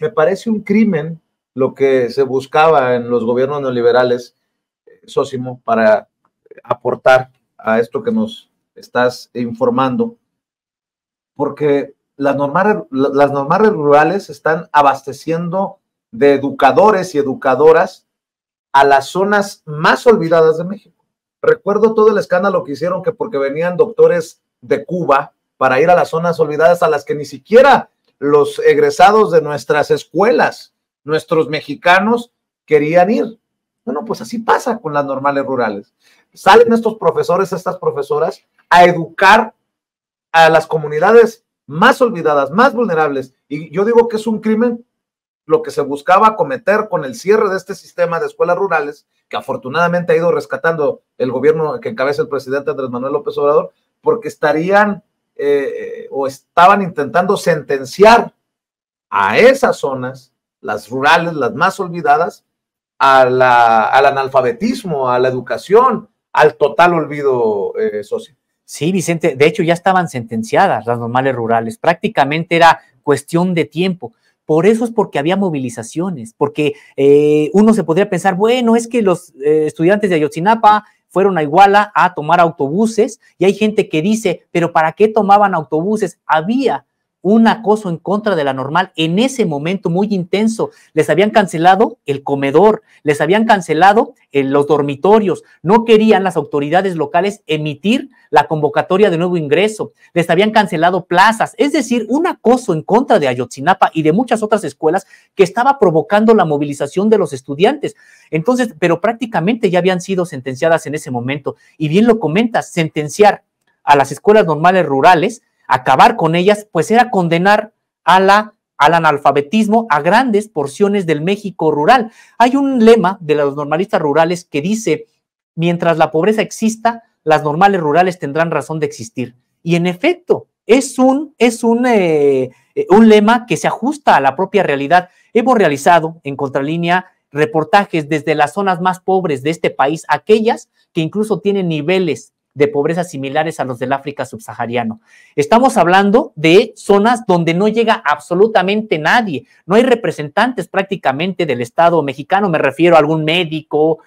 Me parece un crimen lo que se buscaba en los gobiernos neoliberales, Sósimo, para aportar a esto que nos estás informando, porque las normales rurales están abasteciendo de educadores y educadoras a las zonas más olvidadas de México. Recuerdo todo el escándalo que hicieron, que porque venían doctores de Cuba para ir a las zonas olvidadas a las que ni siquiera los egresados de nuestras escuelas, nuestros mexicanos, querían ir. Bueno, pues así pasa con las normales rurales. Salen estos profesores, estas profesoras, a educar a las comunidades más olvidadas, más vulnerables. Y yo digo que es un crimen lo que se buscaba cometer con el cierre de este sistema de escuelas rurales, que afortunadamente ha ido rescatando el gobierno que encabeza el presidente Andrés Manuel López Obrador, porque estarían o estaban intentando sentenciar a esas zonas, las rurales, las más olvidadas, al analfabetismo, a la educación, al total olvido, socio. Sí, Vicente, de hecho ya estaban sentenciadas las normales rurales, prácticamente era cuestión de tiempo. Por eso es porque había movilizaciones, porque uno se podría pensar, bueno, es que los estudiantes de Ayotzinapa fueron a Iguala a tomar autobuses, y hay gente que dice, pero ¿para qué tomaban autobuses? Había un acoso en contra de la normal en ese momento muy intenso. Les habían cancelado el comedor, les habían cancelado los dormitorios, no querían las autoridades locales emitir la convocatoria de nuevo ingreso, les habían cancelado plazas, es decir, un acoso en contra de Ayotzinapa y de muchas otras escuelas que estaba provocando la movilización de los estudiantes. Entonces, pero prácticamente ya habían sido sentenciadas en ese momento, y bien lo comentas, sentenciar a las escuelas normales rurales, acabar con ellas, pues era condenar al analfabetismo a grandes porciones del México rural. Hay un lema de los normalistas rurales que dice, mientras la pobreza exista, las normales rurales tendrán razón de existir. Y en efecto, es un lema que se ajusta a la propia realidad. Hemos realizado en Contralínea reportajes desde las zonas más pobres de este país, aquellas que incluso tienen niveles de pobreza similares a los del África subsahariano. Estamos hablando de zonas donde no llega absolutamente nadie, no hay representantes prácticamente del Estado mexicano, me refiero a algún médico,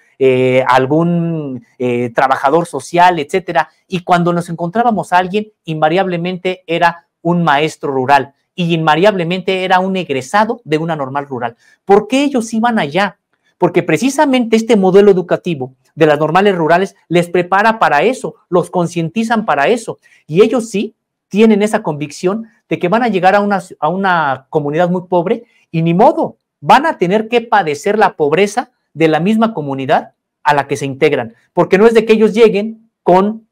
algún trabajador social, etcétera, y cuando nos encontrábamos a alguien, invariablemente era un maestro rural y invariablemente era un egresado de una normal rural. ¿Por qué ellos iban allá? Porque precisamente este modelo educativo de las normales rurales les prepara para eso, los concientizan para eso, y ellos sí tienen esa convicción de que van a llegar a una comunidad muy pobre y ni modo, van a tener que padecer la pobreza de la misma comunidad a la que se integran, porque no es de que ellos lleguen con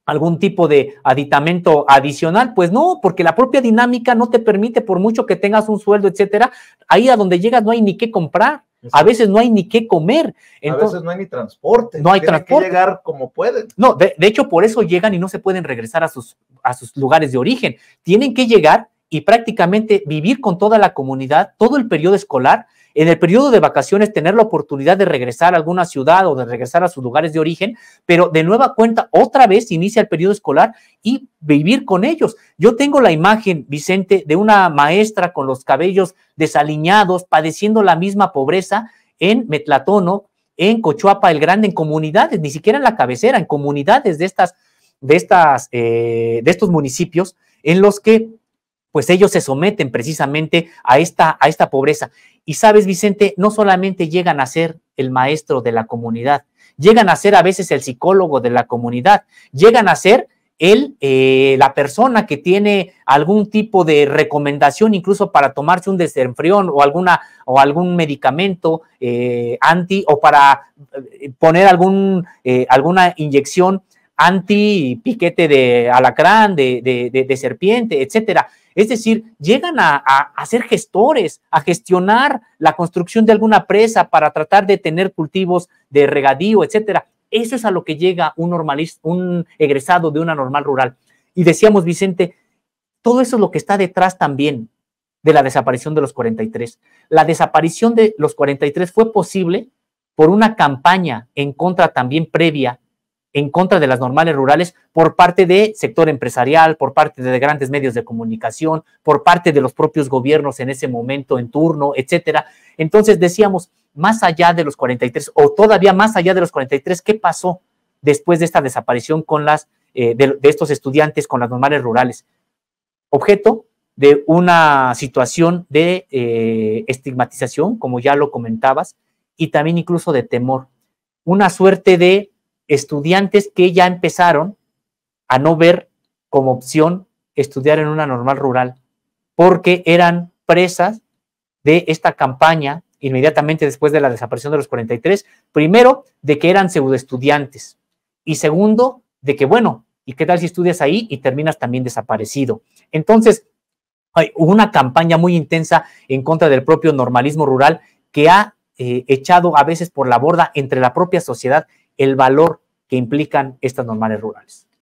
algún tipo de aditamento adicional, pues no, porque la propia dinámica no te permite, por mucho que tengas un sueldo, etcétera, ahí a donde llegas no hay ni qué comprar. A veces no hay ni qué comer. Entonces, a veces no hay ni transporte. No hay transporte. Que llegar como pueden. No, de hecho, por eso llegan y no se pueden regresar a sus lugares de origen. Tienen que llegar y prácticamente vivir con toda la comunidad, todo el periodo escolar. En el periodo de vacaciones tener la oportunidad de regresar a alguna ciudad o de regresar a sus lugares de origen, pero de nueva cuenta otra vez inicia el periodo escolar y vivir con ellos. Yo tengo la imagen, Vicente, de una maestra con los cabellos desaliñados, padeciendo la misma pobreza en Metlatono, en Cochuapa el Grande, en comunidades, ni siquiera en la cabecera, en comunidades de estos municipios en los que pues ellos se someten precisamente a esta pobreza. Y sabes, Vicente, no solamente llegan a ser el maestro de la comunidad, llegan a ser a veces el psicólogo de la comunidad, llegan a ser la persona que tiene algún tipo de recomendación incluso para tomarse un desenfrión o algún medicamento o para poner alguna inyección anti piquete de alacrán, de serpiente, etcétera. Es decir, llegan a ser gestores, a gestionar la construcción de alguna presa para tratar de tener cultivos de regadío, etcétera. Eso es a lo que llega un egresado de una normal rural. Y decíamos, Vicente, todo eso es lo que está detrás también de la desaparición de los 43. La desaparición de los 43 fue posible por una campaña en contra también previa en contra de las normales rurales por parte del sector empresarial, por parte de grandes medios de comunicación, por parte de los propios gobiernos en ese momento en turno, etcétera. Entonces decíamos, más allá de los 43 o todavía más allá de los 43, ¿qué pasó después de esta desaparición con de estos estudiantes con las normales rurales? Objeto de una situación de estigmatización, como ya lo comentabas, y también incluso de temor. Una suerte de estudiantes que ya empezaron a no ver como opción estudiar en una normal rural, porque eran presas de esta campaña inmediatamente después de la desaparición de los 43, primero, de que eran pseudoestudiantes, y segundo, de que, bueno, ¿y qué tal si estudias ahí y terminas también desaparecido? Entonces, hubo una campaña muy intensa en contra del propio normalismo rural que ha echado a veces por la borda entre la propia sociedad el valor que implican estas normales rurales.